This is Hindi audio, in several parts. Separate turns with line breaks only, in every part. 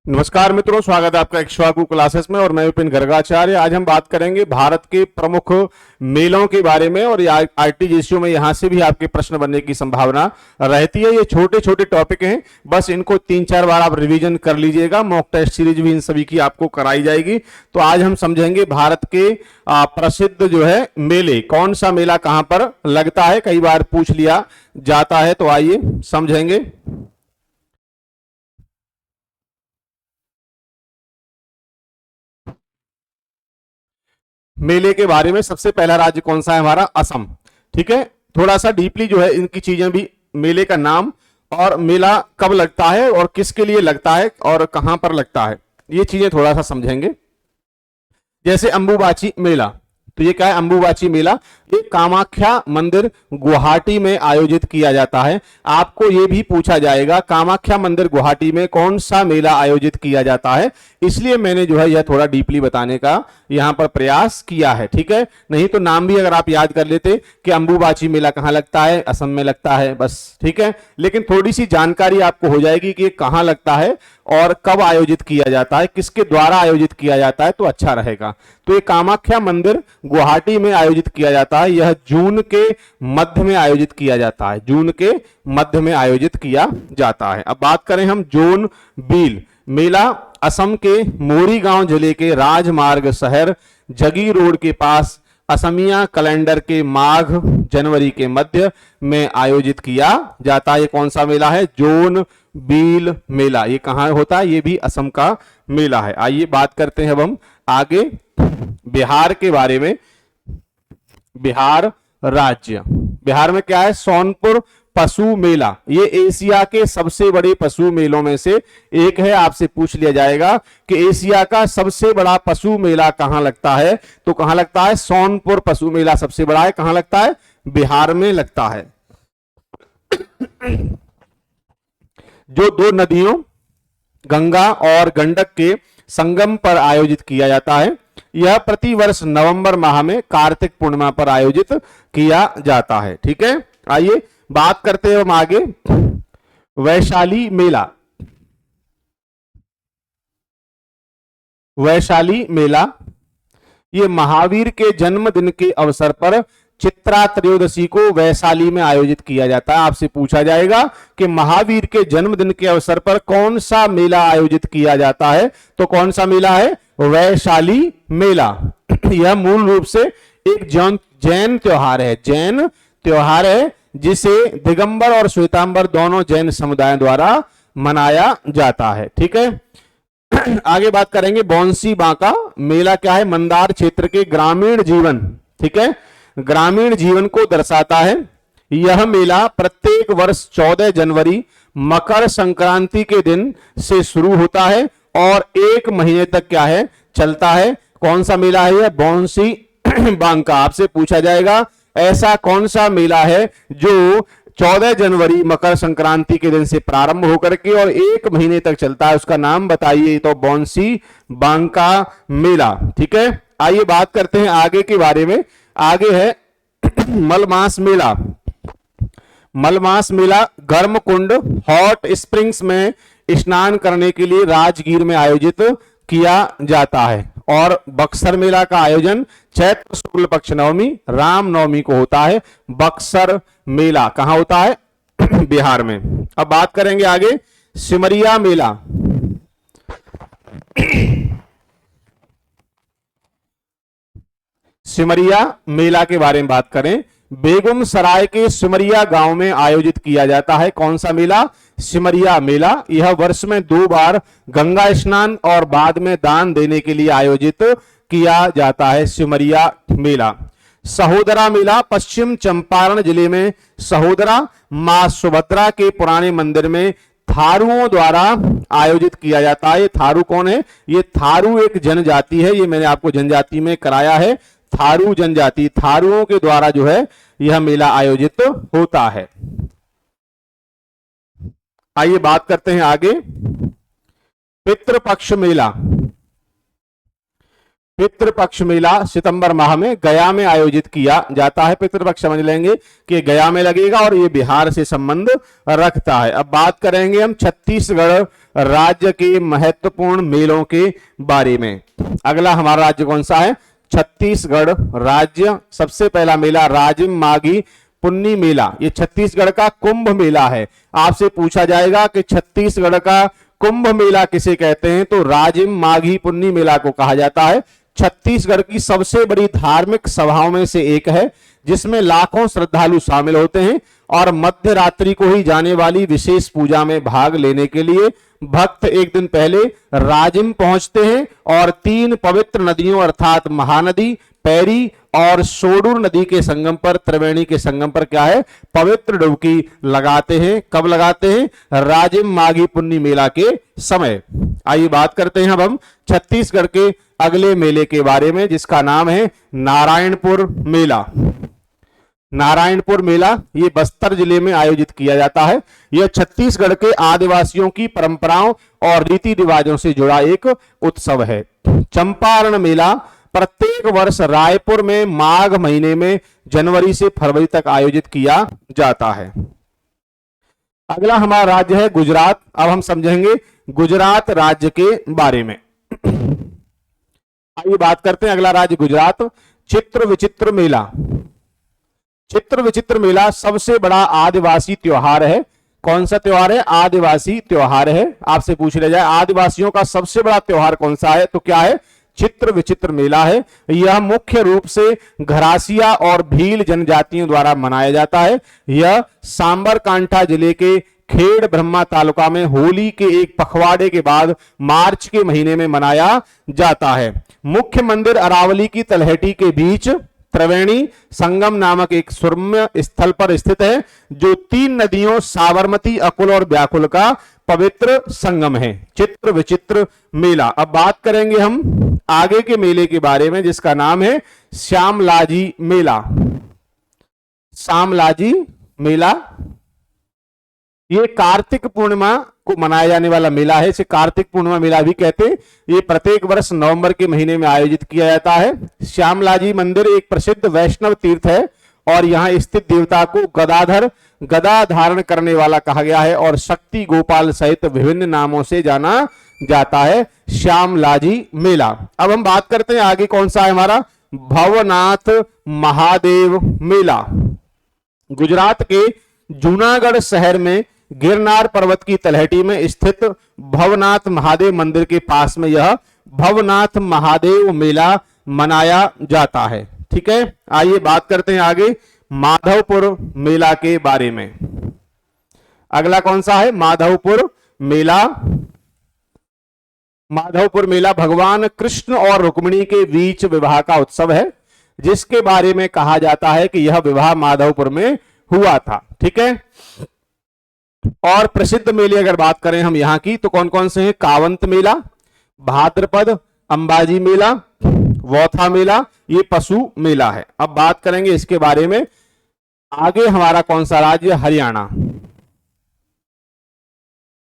नमस्कार मित्रों, स्वागत है आपका इक्ष्वाकु क्लासेस में। और मैं विपिन गर्गाचार्य। आज हम बात करेंगे भारत के प्रमुख मेलों के बारे में। और आरटीजीएसयू में यहां से भी आपके प्रश्न बनने की संभावना रहती है। ये छोटे छोटे टॉपिक हैं, बस इनको 3-4 बार आप रिवीजन कर लीजिएगा। मॉक टेस्ट सीरीज भी इन सभी की आपको कराई जाएगी। तो आज हम समझेंगे भारत के प्रसिद्ध जो है मेले, कौन सा मेला कहां पर लगता है, कई बार पूछ लिया जाता है। तो आइए समझेंगे। मेले के बारे में सबसे पहला राज्य कौन सा है? हमारा असम। ठीक है, थोड़ा सा डीपली जो है इनकी चीजें भी, मेले का नाम और मेला कब लगता है और किसके लिए लगता है और कहां पर लगता है, ये चीजें थोड़ा सा समझेंगे। जैसे अंबुबाची मेला, तो ये क्या है? अंबुबाची मेला ये कामाख्या मंदिर गुवाहाटी में आयोजित किया जाता है। आपको ये भी पूछा जाएगा कामाख्या मंदिर गुवाहाटी में कौन सा मेला आयोजित किया जाता है, इसलिए मैंने जो है यह थोड़ा डीपली बताने का यहां पर प्रयास किया है। ठीक है, नहीं तो नाम भी अगर आप याद कर लेते कि अंबुबाची मेला कहां लगता है, असम में लगता है, बस। ठीक है, लेकिन थोड़ी सी जानकारी आपको हो जाएगी कि कहां लगता है और कब आयोजित किया जाता है, किसके द्वारा आयोजित किया जाता है, तो अच्छा रहेगा। तो ये कामाख्या मंदिर गुवाहाटी में आयोजित किया जाता है। यह जून के मध्य में आयोजित किया जाता है, जून के मध्य में आयोजित किया जाता है। अब बात करें हम जोन बील मेला, असम के मोरीगांव जिले के राजमार्ग शहर जगी रोड के पास असमिया कैलेंडर के माघ जनवरी के मध्य में आयोजित किया जाता है। ये कौन सा मेला है? जोन बील मेला। ये कहां होता है? ये भी असम का मेला है। आइए बात करते हैं अब हम आगे बिहार के बारे में। बिहार राज्य, बिहार में क्या है? सोनपुर पशु मेला। ये एशिया के सबसे बड़े पशु मेलों में से एक है। आपसे पूछ लिया जाएगा कि एशिया का सबसे बड़ा पशु मेला कहां लगता है, तो कहां लगता है? सोनपुर पशु मेला सबसे बड़ा है। कहां लगता है? बिहार में लगता है। जो दो नदियों गंगा और गंडक के संगम पर आयोजित किया जाता है। यह प्रतिवर्ष नवंबर माह में कार्तिक पूर्णिमा पर आयोजित किया जाता है। ठीक है, आइए बात करते हैं हम आगे वैशाली मेला। वैशाली मेला ये महावीर के जन्मदिन के अवसर पर चित्रा त्रयोदशी को वैशाली में आयोजित किया जाता है। आपसे पूछा जाएगा कि महावीर के जन्मदिन के अवसर पर कौन सा मेला आयोजित किया जाता है, तो कौन सा मेला है? वैशाली मेला। यह मूल रूप से एक जैन त्योहार है, जैन त्योहार है जिसे दिगंबर और श्वेतांबर दोनों जैन समुदाय द्वारा मनाया जाता है। ठीक है, आगे बात करेंगे बौंसी बांका मेला। क्या है? मंदार क्षेत्र के ग्रामीण जीवन, ठीक है, ग्रामीण जीवन को दर्शाता है। यह मेला प्रत्येक वर्ष 14 जनवरी मकर संक्रांति के दिन से शुरू होता है और 1 महीने तक क्या है? चलता है। कौन सा मेला है यह? बौंसी बांका। आपसे पूछा जाएगा ऐसा कौन सा मेला है जो 14 जनवरी मकर संक्रांति के दिन से प्रारंभ होकर के और 1 महीने तक चलता है, उसका नाम बताइए। तो बौंसी बांका मेला। ठीक है, आइए बात करते हैं आगे के बारे में। आगे है मलमास मेला। मलमास मेला गर्म कुंड हॉट स्प्रिंग्स में स्नान करने के लिए राजगीर में आयोजित किया जाता है। और बक्सर मेला का आयोजन चैत्र शुक्ल पक्ष नवमी राम नवमी को होता है। बक्सर मेला कहां होता है? बिहार में। अब बात करेंगे आगे सिमरिया मेला। सिमरिया मेला के बारे में बात करें, बेगुसराय के सिमरिया गांव में आयोजित किया जाता है। कौन सा मेला? सिमरिया मेला। यह वर्ष में 2 बार गंगा स्नान और बाद में दान देने के लिए आयोजित किया जाता है, सिमरिया मेला। सहोदरा मेला पश्चिम चंपारण जिले में सहोदरा मां सुभद्रा के पुराने मंदिर में थारुओं द्वारा आयोजित किया जाता है। ये थारू कौन है? ये थारू एक जनजाति है, ये मैंने आपको जनजाति में कराया है। थारू जनजाति, थारुओं के द्वारा जो है यह मेला आयोजित होता है। आइए बात करते हैं आगे पितृपक्ष मेला। पितृपक्ष मेला सितंबर माह में गया में आयोजित किया जाता है। पितृपक्ष समझ लेंगे कि गया में लगेगा और ये बिहार से संबंध रखता है। अब बात करेंगे हम छत्तीसगढ़ राज्य के महत्वपूर्ण मेलों के बारे में। अगला हमारा राज्य कौन सा है? छत्तीसगढ़ राज्य। सबसे पहला मेला राजिम माघी पुन्नी मेला, ये छत्तीसगढ़ का कुंभ मेला है। आपसे पूछा जाएगा कि छत्तीसगढ़ का कुंभ मेला किसे कहते हैं, तो राजिम माघी पुन्नी मेला को कहा जाता है। छत्तीसगढ़ की सबसे बड़ी धार्मिक सभाओं में से एक है, जिसमें लाखों श्रद्धालु शामिल होते हैं और मध्य रात्रि को ही जाने वाली विशेष पूजा में भाग लेने के लिए भक्त एक दिन पहले राजिम पहुंचते हैं और 3 पवित्र नदियों अर्थात महानदी, पैरी और सोडूर नदी के संगम पर, त्रिवेणी के संगम पर क्या है, पवित्र डुबकी लगाते हैं। कब लगाते हैं? राजिम माघी पुन्नी मेला के समय। आइए बात करते हैं अब हम छत्तीसगढ़ के अगले मेले के बारे में, जिसका नाम है नारायणपुर मेला। नारायणपुर मेला ये बस्तर जिले में आयोजित किया जाता है। यह छत्तीसगढ़ के आदिवासियों की परंपराओं और रीति रिवाजों से जुड़ा एक उत्सव है। चंपारण मेला प्रत्येक वर्ष रायपुर में माघ महीने में जनवरी से फरवरी तक आयोजित किया जाता है। अगला हमारा राज्य है गुजरात। अब हम समझेंगे गुजरात राज्य के बारे में। आइए बात करते हैं अगला राज्य गुजरात। चित्र विचित्र मेला। चित्र विचित्र मेला सबसे बड़ा आदिवासी त्योहार है। कौन सा त्योहार है? आदिवासी त्योहार है। आपसे पूछ लिया जाए आदिवासियों का सबसे बड़ा त्योहार कौन सा है, तो क्या है? चित्र विचित्र मेला है। यह मुख्य रूप से घरासिया और भील जनजातियों द्वारा मनाया जाता है। यह सांबरकांठा जिले के खेड़ ब्रह्मा तालुका में होली के एक पखवाड़े के बाद मार्च के महीने में मनाया जाता है। मुख्य मंदिर अरावली की तलहटी के बीच त्रिवेणी संगम नामक एक सुरम्य स्थल पर स्थित है, जो 3 नदियों साबरमती, अकुल और व्याकुल का पवित्र संगम है। चित्र विचित्र मेला। अब बात करेंगे हम आगे के मेले के बारे में, जिसका नाम है श्यामलाजी मेला। श्यामलाजी मेला ये कार्तिक पूर्णिमा को मनाया जाने वाला मेला है। इसे कार्तिक पूर्णिमा मेला भी कहते हैं। ये प्रत्येक वर्ष नवंबर के महीने में आयोजित किया जाता है। श्यामलाजी मंदिर एक प्रसिद्ध वैष्णव तीर्थ है और यहाँ स्थित देवता को गदाधर, गदा धारण करने वाला कहा गया है और शक्ति गोपाल सहित विभिन्न नामों से जाना जाता है। श्यामलाजी मेला। अब हम बात करते हैं आगे कौन सा है हमारा? भवनाथ महादेव मेला। गुजरात के जूनागढ़ शहर में गिरनार पर्वत की तलहटी में स्थित भवनाथ महादेव मंदिर के पास में यह भवनाथ महादेव मेला मनाया जाता है। ठीक है, आइए बात करते हैं आगे माधवपुर मेला के बारे में। अगला कौन सा है? माधवपुर मेला। माधवपुर मेला भगवान कृष्ण और रुक्मिणी के बीच विवाह का उत्सव है, जिसके बारे में कहा जाता है कि यह विवाह माधवपुर में हुआ था। ठीक है, और प्रसिद्ध मेले अगर बात करें हम यहाँ की तो कौन कौन से हैं? कावंत मेला, भाद्रपद अंबाजी मेला, वौथा मेला, ये पशु मेला है। अब बात करेंगे इसके बारे में आगे हमारा कौन सा राज्य? हरियाणा।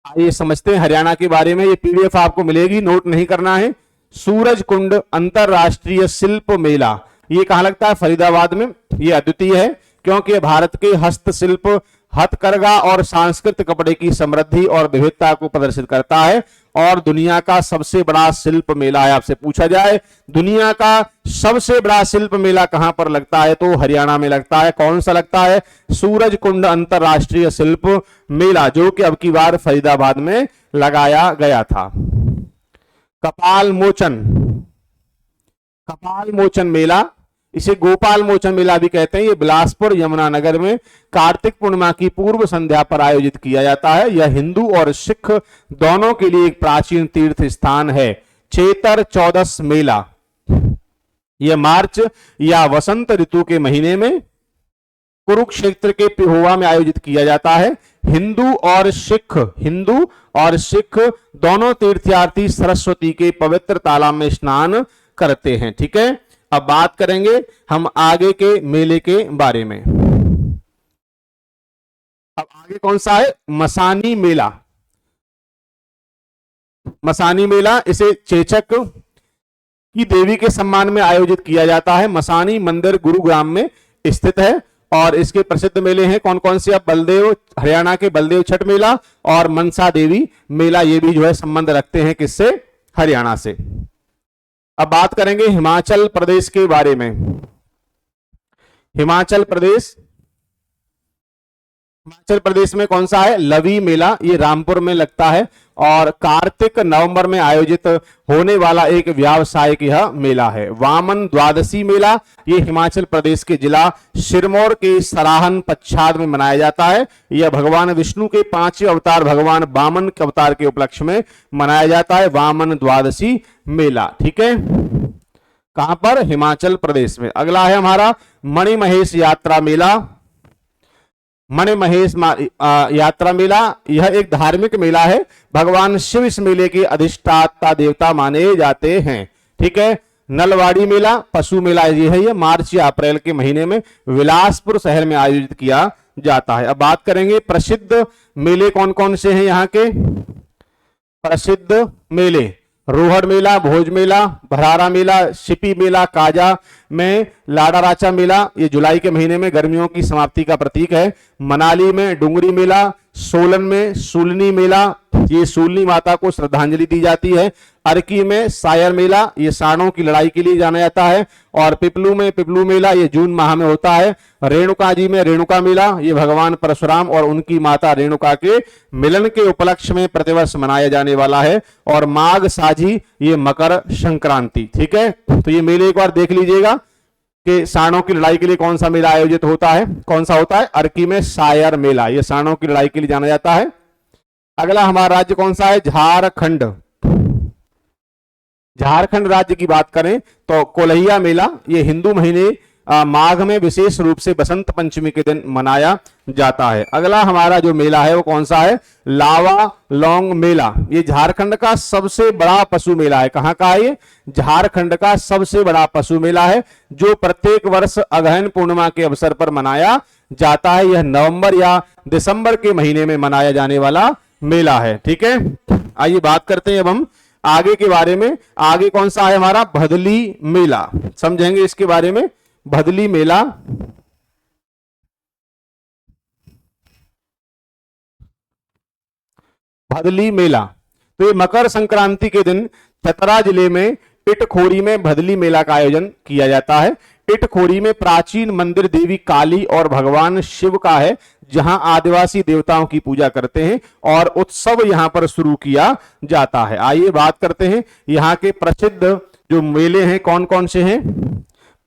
आइए समझते हैं हरियाणा के बारे में। ये पीडीएफ आपको मिलेगी, नोट नहीं करना है। सूरज कुंड अंतरराष्ट्रीय शिल्प मेला, ये कहां लगता है? फरीदाबाद में। ये अद्वितीय है क्योंकि भारत के हस्तशिल्प, हथकरघा और सांस्कृतिक कपड़े की समृद्धि और विविधता को प्रदर्शित करता है और दुनिया का सबसे बड़ा शिल्प मेला है। आपसे पूछा जाए दुनिया का सबसे बड़ा शिल्प मेला कहां पर लगता है, तो हरियाणा में लगता है। कौन सा लगता है? सूरज कुंड अंतरराष्ट्रीय शिल्प मेला, जो कि अब की बार फरीदाबाद में लगाया गया था। कपाल मोचन, कपाल मोचन मेला, इसे गोपाल मोचन मेला भी कहते हैं। ये बिलासपुर यमुनानगर में कार्तिक पूर्णिमा की पूर्व संध्या पर आयोजित किया जाता है। यह हिंदू और सिख दोनों के लिए एक प्राचीन तीर्थ स्थान है। चेतर चौदस मेला, यह मार्च या वसंत ऋतु के महीने में कुरुक्षेत्र के पिहोवा में आयोजित किया जाता है। हिंदू और सिख दोनों तीर्थयात्री सरस्वती के पवित्र तालाब में स्नान करते हैं। ठीक है, अब बात करेंगे हम आगे के मेले के बारे में। अब आगे कौन सा है? मसानी मेला। मसानी मेला, इसे चेचक की देवी के सम्मान में आयोजित किया जाता है। मसानी मंदिर गुरुग्राम में स्थित है और इसके प्रसिद्ध मेले हैं कौन कौन से? अब बलदेव, हरियाणा के बलदेव छठ मेला और मनसा देवी मेला, ये भी जो है संबंध रखते हैं किससे? हरियाणा से। अब बात करेंगे हिमाचल प्रदेश के बारे में। हिमाचल प्रदेश, हिमाचल प्रदेश में कौन सा है? लवी मेला, ये रामपुर में लगता है और कार्तिक नवंबर में आयोजित होने वाला एक व्यावसायिक यह मेला है। वामन द्वादशी मेला, ये हिमाचल प्रदेश के जिला सिरमौर के सराहन पच्छाद में मनाया जाता है। यह भगवान विष्णु के 5वें अवतार भगवान वामन के अवतार के उपलक्ष्य में मनाया जाता है वामन द्वादशी मेला। ठीक है, कहां पर? हिमाचल प्रदेश में। अगला है हमारा मणिमहेश यात्रा मेला। मणिमहेश यात्रा मेला यह एक धार्मिक मेला है। भगवान शिव इस मेले के अधिष्ठाता देवता माने जाते हैं। ठीक है, नलवाड़ी मेला, पशु मेला ये है, ये मार्च या अप्रैल के महीने में बिलासपुर शहर में आयोजित किया जाता है। अब बात करेंगे प्रसिद्ध मेले कौन कौन से हैं यहाँ के? प्रसिद्ध मेले रोहड़ मेला, भोज मेला, भरारा मेला, शिपी मेला, काजा में लाडाराचा मेला, ये जुलाई के महीने में गर्मियों की समाप्ति का प्रतीक है। मनाली में डुंगरी मेला, सोलन में सूलनी मेला, ये सूलनी माता को श्रद्धांजलि दी जाती है। अर्की में सायर मेला, ये सांडों की लड़ाई के लिए जाना जाता है। और पिपलू में पिपलू मेला, ये जून माह में होता है। रेणुका जी में रेणुका मेला, ये भगवान परशुराम और उनकी माता रेणुका के मिलन के उपलक्ष्य में प्रतिवर्ष मनाया जाने वाला है। और माघ साझी, ये मकर संक्रांति। ठीक है, तो ये मेले एक बार देख लीजिएगा कि सांडों की लड़ाई के लिए कौन सा मेला आयोजित होता है, कौन सा होता है? अर्की में सायर मेला, ये सांडों की लड़ाई के लिए जाना जाता है। अगला हमारा राज्य कौन सा है? झारखंड। झारखंड राज्य की बात करें तो कोलहिया मेला, ये हिंदू महीने माघ में विशेष रूप से बसंत पंचमी के दिन मनाया जाता है। अगला हमारा जो मेला है वो कौन सा है? लावा लौंग मेला, ये झारखंड का सबसे बड़ा पशु मेला है। कहां का है ये? झारखंड का सबसे बड़ा पशु मेला है जो प्रत्येक वर्ष अगहन पूर्णिमा के अवसर पर मनाया जाता है। यह नवंबर या दिसंबर के महीने में मनाया जाने वाला मेला है। ठीक है, आइए बात करते हैं अब हम आगे के बारे में। आगे कौन सा है हमारा? भदली मेला, समझेंगे इसके बारे में। भदली मेला, भदली मेला तो ये मकर संक्रांति के दिन चतरा जिले में इटखोरी में भदली मेला का आयोजन किया जाता है। इटखोरी में प्राचीन मंदिर देवी काली और भगवान शिव का है, जहां आदिवासी देवताओं की पूजा करते हैं और उत्सव यहां पर शुरू किया जाता है। आइए बात करते हैं यहाँ के प्रसिद्ध जो मेले हैं कौन कौन से हैं।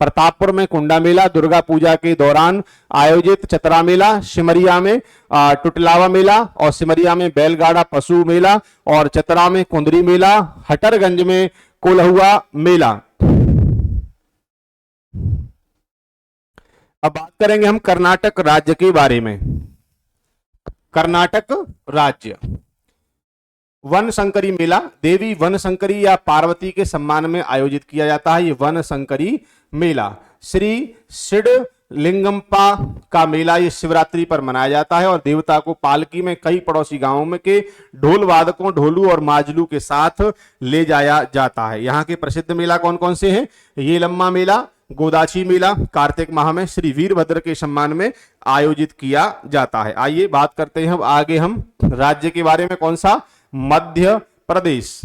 प्रतापपुर में कुंडा मेला, दुर्गा पूजा के दौरान आयोजित चतरा मेला, सिमरिया में टुटलावा मेला और सिमरिया में बैलगाड़ा पशु मेला और चतरा में कुंदरी मेला, हटरगंज में कोल्हुआ मेला। अब बात करेंगे हम कर्नाटक राज्य के बारे में। कर्नाटक राज्य वन शंकरी मेला देवी वन शंकरी या पार्वती के सम्मान में आयोजित किया जाता है। ये वन शंकरी मेला श्री सिड लिंगम्पा का मेला ये शिवरात्रि पर मनाया जाता है और देवता को पालकी में कई पड़ोसी गांवों में के ढोल वादकों, ढोलू और माजलू के साथ ले जाया जाता है। यहाँ के प्रसिद्ध मेला कौन कौन से हैं? ये लम्मा मेला, गोदाची मेला कार्तिक माह में श्री वीरभद्र के सम्मान में आयोजित किया जाता है। आइए बात करते हैं अब आगे हम राज्य के बारे में। कौन सा? मध्य प्रदेश।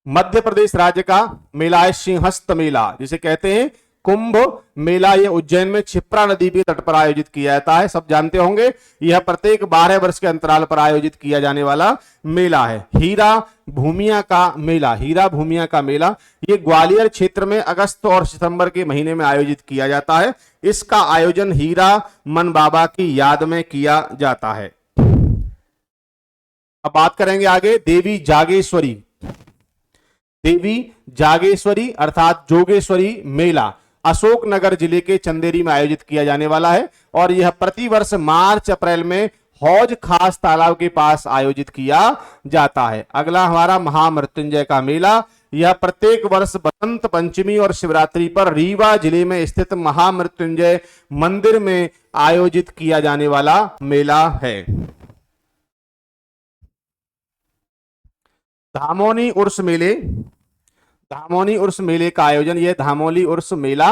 मध्य प्रदेश राज्य का मेला है सिंहस्थ मेला, जिसे कहते हैं कुंभ मेला। यह उज्जैन में क्षिप्रा नदी के तट पर आयोजित किया जाता है, सब जानते होंगे। यह प्रत्येक 12 वर्ष के अंतराल पर आयोजित किया जाने वाला मेला है। हीरा भूमिया का मेला, हीरा भूमिया का मेला ये ग्वालियर क्षेत्र में अगस्त और सितंबर के महीने में आयोजित किया जाता है। इसका आयोजन हीरा मन बाबा की याद में किया जाता है। अब बात करेंगे आगे देवी जागेश्वरी। देवी जागेश्वरी अर्थात जोगेश्वरी मेला अशोकनगर जिले के चंदेरी में आयोजित किया जाने वाला है और यह प्रतिवर्ष मार्च अप्रैल में हौज खास तालाब के पास आयोजित किया जाता है। अगला हमारा महामृत्युंजय का मेला, यह प्रत्येक वर्ष बसंत पंचमी और शिवरात्रि पर रीवा जिले में स्थित महामृत्युंजय मंदिर में आयोजित किया जाने वाला मेला है। धामोनी उर्स मेले, धामोनी उर्स मेले का आयोजन, यह धामोली उर्स मेला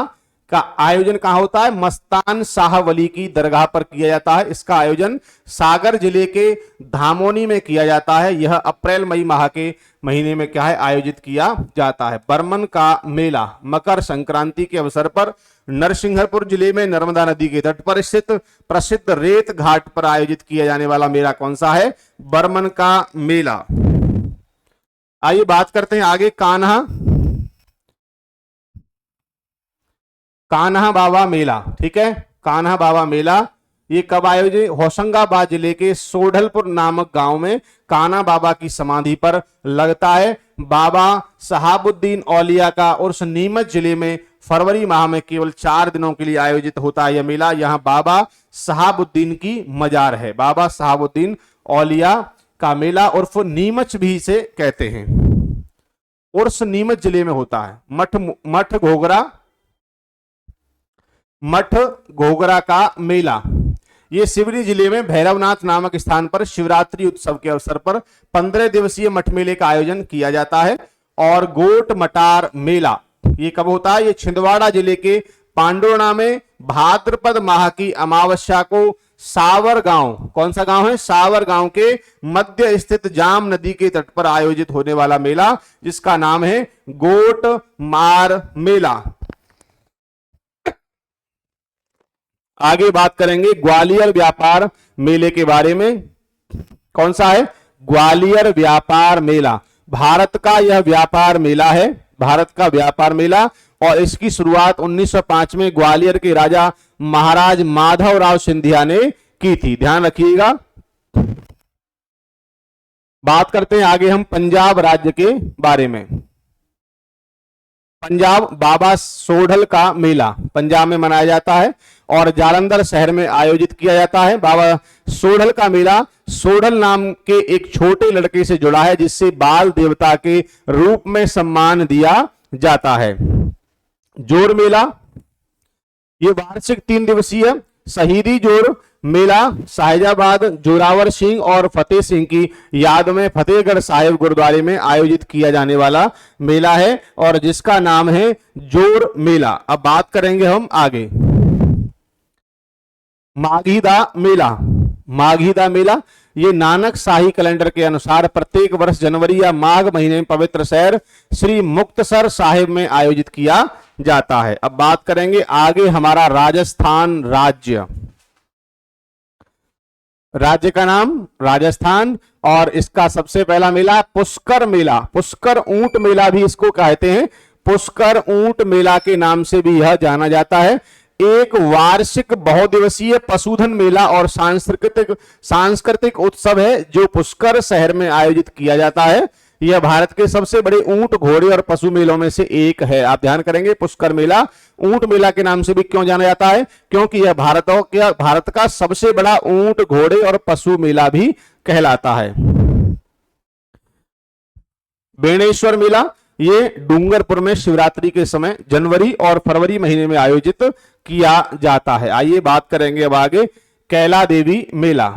का आयोजन कहां होता है? मस्तान शाह वली की दरगाह पर किया जाता है। इसका आयोजन सागर जिले के धामोनी में किया जाता है। यह अप्रैल मई माह के महीने में क्या है? आयोजित किया जाता है। बर्मन का मेला मकर संक्रांति के अवसर पर नरसिंहपुर जिले में नर्मदा नदी के तट पर स्थित प्रसिद्ध रेत घाट पर आयोजित किया जाने वाला मेला कौन सा है? बर्मन का मेला। आइए बात करते हैं आगे कान्हा, कान्हा बाबा मेला। ठीक है, कान्हा बाबा मेला ये कब आयोजित? होशंगाबाद जिले के सोढलपुर नामक गांव में कान्हा बाबा की समाधि पर लगता है। बाबा सहाबुद्दीन औलिया का उर्स नीमच जिले में फरवरी माह में केवल 4 दिनों के लिए आयोजित होता है यह मेला। यहां बाबा सहाबुद्दीन की मजार है। बाबा सहाबुद्दीन औलिया का मेला उर्फ नीमच भी इसे कहते हैं। उर्स नीमच जिले में होता है। मठ घोगरा का मेला ये सिवनी जिले में भैरवनाथ नामक स्थान पर शिवरात्रि उत्सव के अवसर पर 15 दिवसीय मठ मेले का आयोजन किया जाता है। और गोट मटार मेला ये कब होता है? ये छिंदवाड़ा जिले के पांडुर्णा में भाद्रपद माह की अमावस्या को सावर गांव, कौन सा गांव है? सावर गांव के मध्य स्थित जाम नदी के तट पर आयोजित होने वाला मेला जिसका नाम है गोट मार मेला। आगे बात करेंगे ग्वालियर व्यापार मेले के बारे में। कौन सा है? ग्वालियर व्यापार मेला भारत का यह व्यापार मेला है, भारत का व्यापार मेला। और इसकी शुरुआत 1905 में ग्वालियर के राजा महाराज माधवराव सिंधिया ने की थी, ध्यान रखिएगा। बात करते हैं आगे हम पंजाब राज्य के बारे में। पंजाब बाबा सोढल का मेला पंजाब में मनाया जाता है और जालंधर शहर में आयोजित किया जाता है। बाबा सोढल का मेला सोढल नाम के एक छोटे लड़के से जुड़ा है जिससे बाल देवता के रूप में सम्मान दिया जाता है। जोर मेला ये वार्षिक 3 दिवसीय शहीदी जोर मेला शाहजाबाद जोरावर सिंह और फतेह सिंह की याद में फतेहगढ़ साहिब गुरुद्वारे में आयोजित किया जाने वाला मेला है और जिसका नाम है जोर मेला। अब बात करेंगे हम आगे माघीदा मेला। माघीदा मेला ये नानक शाही कैलेंडर के अनुसार प्रत्येक वर्ष जनवरी या माघ महीने में पवित्र शहर श्री मुक्तसर साहिब में आयोजित किया जाता है। अब बात करेंगे आगे हमारा राजस्थान राज्य, राज्य का नाम राजस्थान और इसका सबसे पहला मेला पुष्कर मेला, पुष्कर ऊंट मेला भी इसको कहते हैं। पुष्कर ऊंट मेला के नाम से भी यह जाना जाता है। एक वार्षिक बहुदिवसीय पशुधन मेला और सांस्कृतिक उत्सव है जो पुष्कर शहर में आयोजित किया जाता है। यह भारत के सबसे बड़े ऊंट घोड़े और पशु मेलों में से एक है। आप ध्यान करेंगे पुष्कर मेला ऊंट मेला के नाम से भी क्यों जाना जाता है? क्योंकि यह भारत का सबसे बड़ा ऊंट घोड़े और पशु मेला भी कहलाता है। बेणेश्वर मेला ये डूंगरपुर में शिवरात्रि के समय जनवरी और फरवरी महीने में आयोजित किया जाता है। आइए बात करेंगे अब आगे कैला देवी मेला।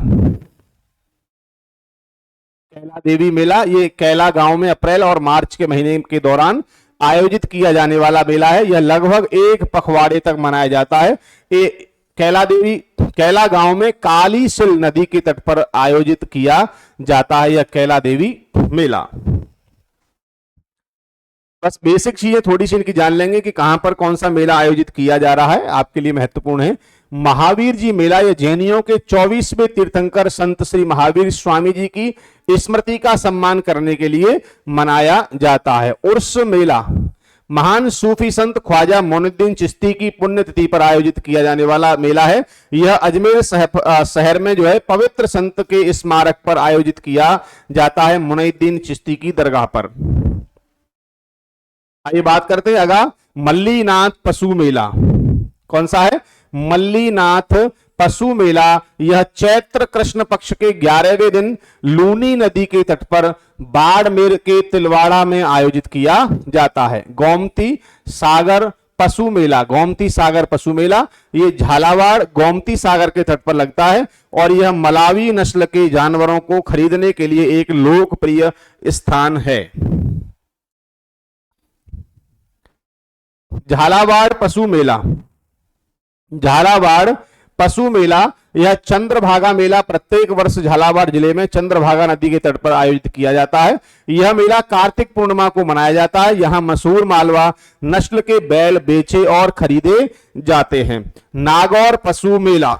कैला देवी मेला ये कैला गांव में अप्रैल और मार्च के महीने के दौरान आयोजित किया जाने वाला मेला है। यह लगभग 1 पखवाड़े तक मनाया जाता है। कैला गांव में काली सिल नदी के तट पर आयोजित किया जाता है यह कैला देवी मेला। बस बेसिक चीजें थोड़ी सी इनकी जान लेंगे कि कहां पर कौन सा मेला आयोजित किया जा रहा है, आपके लिए महत्वपूर्ण है। महावीर जी मेला ये जैनियों के 24वें तीर्थंकर संत श्री महावीर स्वामी जी की स्मृति का सम्मान करने के लिए मनाया जाता है। उर्स मेला महान सूफी संत ख्वाजा मोइनुद्दीन चिश्ती की पुण्यतिथि पर आयोजित किया जाने वाला मेला है। यह अजमेर शहर में जो है पवित्र संत के स्मारक पर आयोजित किया जाता है मोइनुद्दीन चिश्ती की दरगाह पर। आइए बात करते हैं अगा मल्लीनाथ पशु मेला। कौन सा है? मल्लीनाथ पशु मेला यह चैत्र कृष्ण पक्ष के 11वें दिन लूनी नदी के तट पर बाड़मेर के तिलवाड़ा में आयोजित किया जाता है। गोमती सागर पशु मेला, गोमती सागर पशु मेला, ये झालावाड़ गोमती सागर के तट पर लगता है और यह मलावी नस्ल के जानवरों को खरीदने के लिए एक लोकप्रिय स्थान है। झालावाड़ पशु मेला, झालावाड़ पशु मेला यह चंद्रभागा मेला प्रत्येक वर्ष झालावाड़ जिले में चंद्रभागा नदी के तट पर आयोजित किया जाता है। यह मेला कार्तिक पूर्णिमा को मनाया जाता है। यहां मशहूर मालवा नस्ल के बैल बेचे और खरीदे जाते हैं। नागौर पशु मेला,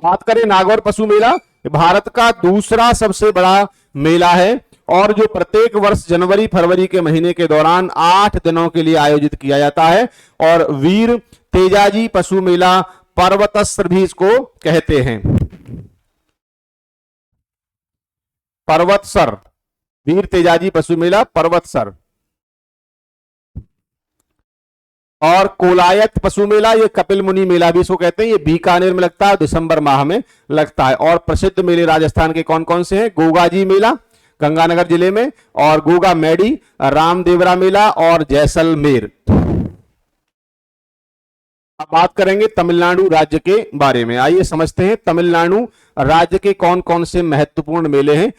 बात करें नागौर पशु मेला, भारत का दूसरा सबसे बड़ा मेला है और जो प्रत्येक वर्ष जनवरी फरवरी के महीने के दौरान 8 दिनों के लिए आयोजित किया जाता है और वीर तेजाजी पशु मेला पर्वतस्त्र भी इसको कहते हैं। पर्वतसर, वीर तेजाजी पशु मेला पर्वतसर। और कोलायत पशु मेला, ये कपिल मुनि मेला भी इसको कहते हैं। ये बीकानेर में लगता है, दिसंबर माह में लगता है। और प्रसिद्ध मेले राजस्थान के कौन कौन से हैं? गोगाजी मेला गंगानगर जिले में, और गोगा मैडी, रामदेवरा मेला और जैसलमेर। अब बात करेंगे तमिलनाडु राज्य के बारे में। आइए समझते हैं तमिलनाडु राज्य के कौन कौन से महत्वपूर्ण मेले हैं।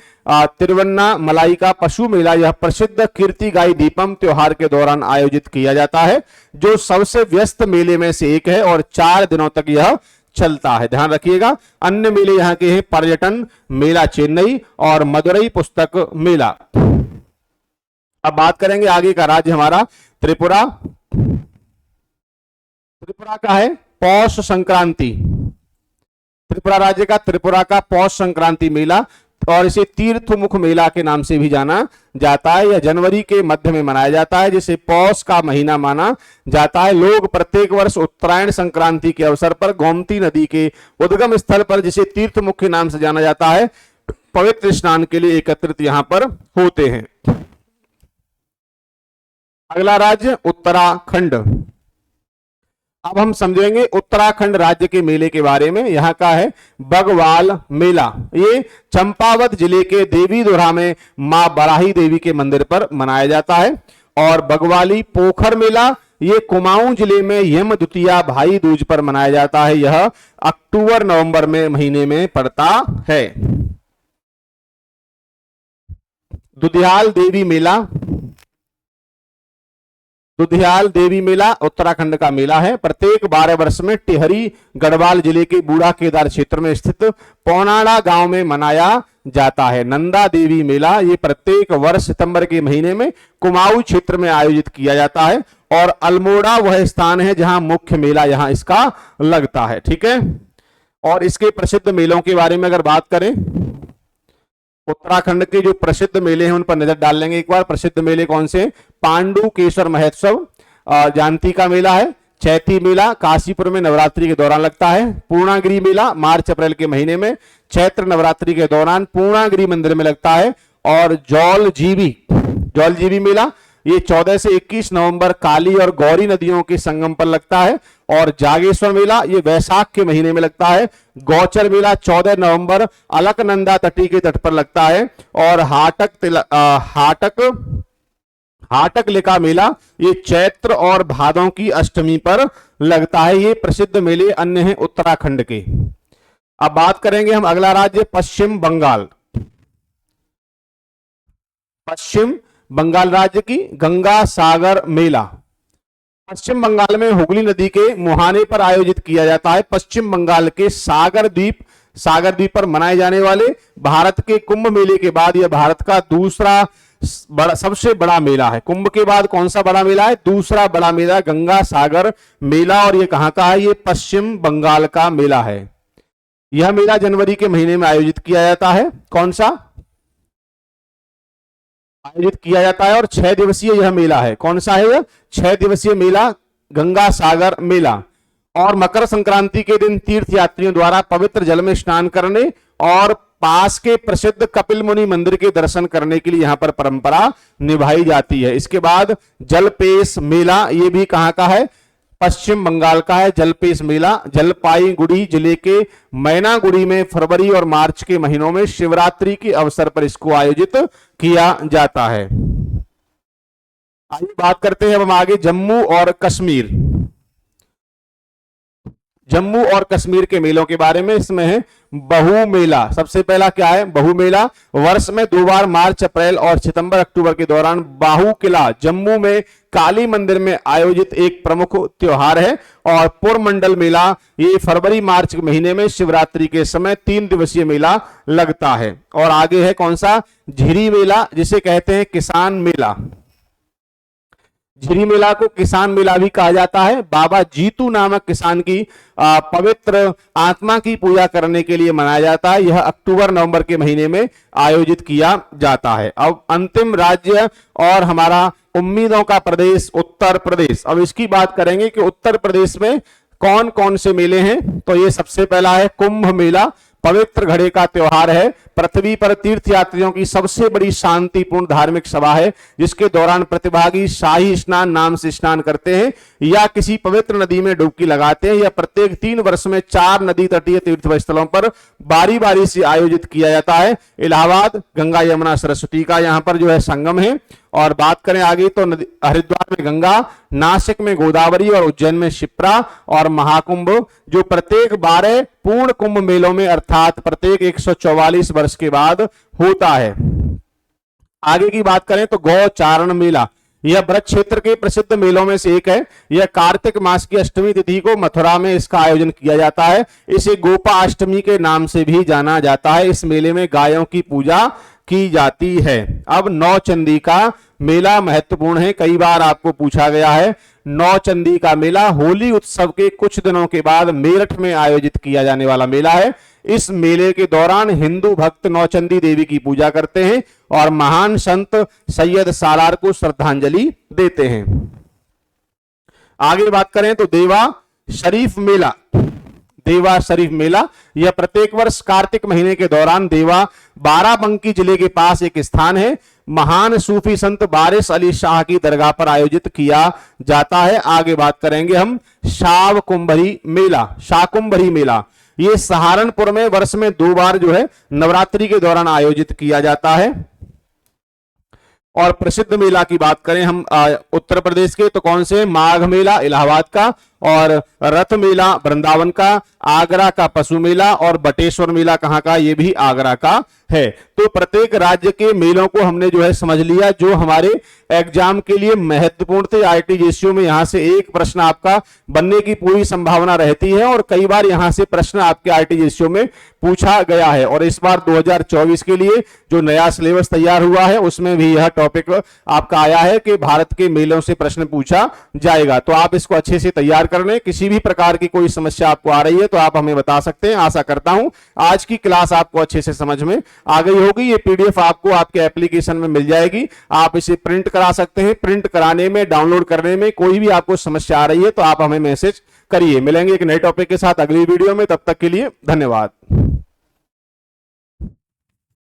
तिरुवन्नामलाई का पशु मेला, यह प्रसिद्ध कीर्तिगाई दीपम त्योहार के दौरान आयोजित किया जाता है, जो सबसे व्यस्त मेले में से एक है और 4 दिनों तक यह चलता है, ध्यान रखिएगा। अन्य मेले यहाँ के हैं पर्यटन मेला चेन्नई और मदुरई पुस्तक मेला। अब बात करेंगे आगे का राज्य हमारा त्रिपुरा। त्रिपुरा का है पौष संक्रांति, त्रिपुरा राज्य का त्रिपुरा का पौष संक्रांति मेला, और इसे तीर्थमुख मेला के नाम से भी जाना जाता है। यह जनवरी के मध्य में मनाया जाता है, जिसे पौष का महीना माना जाता है। लोग प्रत्येक वर्ष उत्तरायण संक्रांति के अवसर पर गोमती नदी के उद्गम स्थल पर, जिसे तीर्थमुख के नाम से जाना जाता है, पवित्र स्नान के लिए एकत्रित यहां पर होते हैं। अगला राज्य उत्तराखंड। अब हम समझेंगे उत्तराखंड राज्य के मेले के बारे में। यहाँ का है बगवाल मेला, ये चंपावत जिले के देवीधुरा में मां बराही देवी के मंदिर पर मनाया जाता है। और बगवाली पोखर मेला, ये कुमाऊं जिले में यम द्वितीया भाई दूज पर मनाया जाता है। यह अक्टूबर नवंबर में महीने में पड़ता है। दुधियाल देवी मेला, दुधियाल देवी मेला उत्तराखंड का मेला है। प्रत्येक 12 वर्ष में टिहरी गढ़वाल जिले के बूढ़ा केदार क्षेत्र में स्थित पौनाड़ा गांव में मनाया जाता है। नंदा देवी मेला, ये प्रत्येक वर्ष सितंबर के महीने में कुमाऊं क्षेत्र में आयोजित किया जाता है। और अल्मोड़ा वह स्थान है जहां मुख्य मेला यहां इसका लगता है, ठीक है। और इसके प्रसिद्ध मेलों के बारे में अगर बात करें, उत्तराखंड के जो प्रसिद्ध मेले हैं उन पर नजर डाल लेंगे एक बार। प्रसिद्ध मेले कौन से? पांडु केशर महोत्सव जानती का मेला है। चैती मेला काशीपुर में नवरात्रि के दौरान लगता है। पूर्णागिरी मेला मार्च अप्रैल के महीने में चैत्र नवरात्रि के दौरान पूर्णागिरी मंदिर में लगता है। और जौलजीबी मेला, ये 14 से 21 नवंबर काली और गौरी नदियों के संगम पर लगता है। और जागेश्वर मेला, ये वैशाख के महीने में लगता है। गौचर मेला 14 नवंबर अलकनंदा तटी के तट पर लगता है। और हाटकलिका मेला, ये चैत्र और भादों की अष्टमी पर लगता है। ये प्रसिद्ध मेले अन्य हैं उत्तराखंड के। अब बात करेंगे हम अगला राज्य पश्चिम बंगाल। पश्चिम बंगाल राज्य की गंगा सागर मेला पश्चिम बंगाल में हुगली नदी के मुहाने पर आयोजित किया जाता है। पश्चिम बंगाल के सागर द्वीप पर मनाए जाने वाले भारत के कुंभ मेले के बाद यह भारत का दूसरा सबसे बड़ा मेला है। कुंभ के बाद कौन सा बड़ा मेला है? दूसरा बड़ा मेला गंगा सागर मेला। और ये कहां का है? ये पश्चिम बंगाल का मेला है। यह मेला जनवरी के महीने में आयोजित किया जाता है। कौन सा आयोजित किया जाता है? और 6 दिवसीय यह मेला है। कौन सा है यह? 6 दिवसीय मेला गंगा सागर मेला। और मकर संक्रांति के दिन तीर्थ यात्रियों द्वारा पवित्र जल में स्नान करने और पास के प्रसिद्ध कपिल मुनि मंदिर के दर्शन करने के लिए यहां पर परंपरा निभाई जाती है। इसके बाद जलपेश मेला, ये भी कहां का है? पश्चिम बंगाल का है। जलपेश मेला जलपाईगुड़ी जिले के मैनागुड़ी में फरवरी और मार्च के महीनों में शिवरात्रि के अवसर पर इसको आयोजित किया जाता है। आइए बात करते हैं अब हम आगे जम्मू और कश्मीर। जम्मू और कश्मीर के मेलों के बारे में। इसमें है बहु मेला। सबसे पहला क्या है? बहु मेला वर्ष में 2 बार मार्च अप्रैल और सितंबर अक्टूबर के दौरान बाहु किला जम्मू में काली मंदिर में आयोजित एक प्रमुख त्योहार है। और पुरमंडल मेला ये फरवरी मार्च के महीने में शिवरात्रि के समय 3 दिवसीय मेला लगता है। और आगे है कौन सा? झिरी मेला, जिसे कहते हैं किसान मेला। झिरी मेला को किसान मेला भी कहा जाता है। बाबा जीतू नामक किसान की पवित्र आत्मा की पूजा करने के लिए मनाया जाता है। यह अक्टूबर नवंबर के महीने में आयोजित किया जाता है। अब अंतिम राज्य और हमारा उम्मीदों का प्रदेश उत्तर प्रदेश। अब इसकी बात करेंगे कि उत्तर प्रदेश में कौन कौन से मेले हैं। तो ये सबसे पहला है कुंभ मेला। पवित्र घड़े का त्योहार है। पृथ्वी पर तीर्थ यात्रियों की सबसे बड़ी शांतिपूर्ण धार्मिक सभा है, जिसके दौरान प्रतिभागी शाही स्नान नाम से स्नान करते हैं या किसी पवित्र नदी में डुबकी लगाते हैं। यह प्रत्येक 3 वर्ष में 4 नदी तटीय तीर्थ स्थलों पर बारी बारी से आयोजित किया जाता है। इलाहाबाद गंगा यमुना सरस्वती का यहाँ पर जो है संगम है। और बात करें आगे तो हरिद्वार में गंगा, नासिक में गोदावरी और उज्जैन में शिप्रा। और महाकुंभ जो प्रत्येक 12 पूर्ण कुंभ मेलों में अर्थात प्रत्येक 144 वर्ष के बाद होता है। आगे की बात करें तो गौचारण मेला। यह ब्रज क्षेत्र के प्रसिद्ध मेलों में से एक है। यह कार्तिक मास की अष्टमी तिथि को मथुरा में इसका आयोजन किया जाता है। इसे गोपा अष्टमी के नाम से भी जाना जाता है। इस मेले में गायों की पूजा की जाती है। अब नौचंदी का मेला महत्वपूर्ण है, कई बार आपको पूछा गया है। नौचंदी का मेला होली उत्सव के कुछ दिनों के बाद मेरठ में आयोजित किया जाने वाला मेला है। इस मेले के दौरान हिंदू भक्त नौचंदी देवी की पूजा करते हैं और महान संत सैयद सालार को श्रद्धांजलि देते हैं। आगे बात करें तो देवा शरीफ मेला। देवा शरीफ मेला यह प्रत्येक वर्ष कार्तिक महीने के दौरान देवा बाराबंकी जिले के पास एक स्थान है। महान सूफी संत बारिश अली शाह की दरगाह पर आयोजित किया जाता है। आगे बात करेंगे हम शाकुंभरी मेला। शाकुंभरी मेला ये सहारनपुर में वर्ष में 2 बार जो है नवरात्रि के दौरान आयोजित किया जाता है। और प्रसिद्ध मेला की बात करें हम उत्तर प्रदेश के तो कौन से? माघ मेला इलाहाबाद का, और रथ मेला वृंदावन का, आगरा का पशु मेला और बटेश्वर मेला कहां का? ये भी आगरा का है। तो प्रत्येक राज्य के मेलों को हमने जो है समझ लिया, जो हमारे एग्जाम के लिए महत्वपूर्ण थे। आईटीजेसीओ में यहां से एक प्रश्न आपका बनने की पूरी संभावना रहती है और कई बार यहां से प्रश्न आपके आईटीजेसीओ में पूछा गया है। और इस बार 2024 के लिए जो नया सिलेबस तैयार हुआ है उसमें भी यह टॉपिक आपका आया है कि भारत के मेलों से प्रश्न पूछा जाएगा। तो आप इसको अच्छे से तैयार कर लें। किसी भी प्रकार की कोई समस्या आपको आ रही है तो आप हमें बता सकते हैं। आशा करता हूं आज की क्लास आपको अच्छे से समझ में आ गई होगी। ये पीडीएफ आपको आपके एप्लीकेशन में मिल जाएगी। आप इसे प्रिंट करा सकते हैं। प्रिंट कराने में, डाउनलोड करने में कोई भी आपको समस्या आ रही है तो आप हमें मैसेज करिए। मिलेंगे एक नए टॉपिक के साथ अगली वीडियो में। तब तक के लिए धन्यवाद।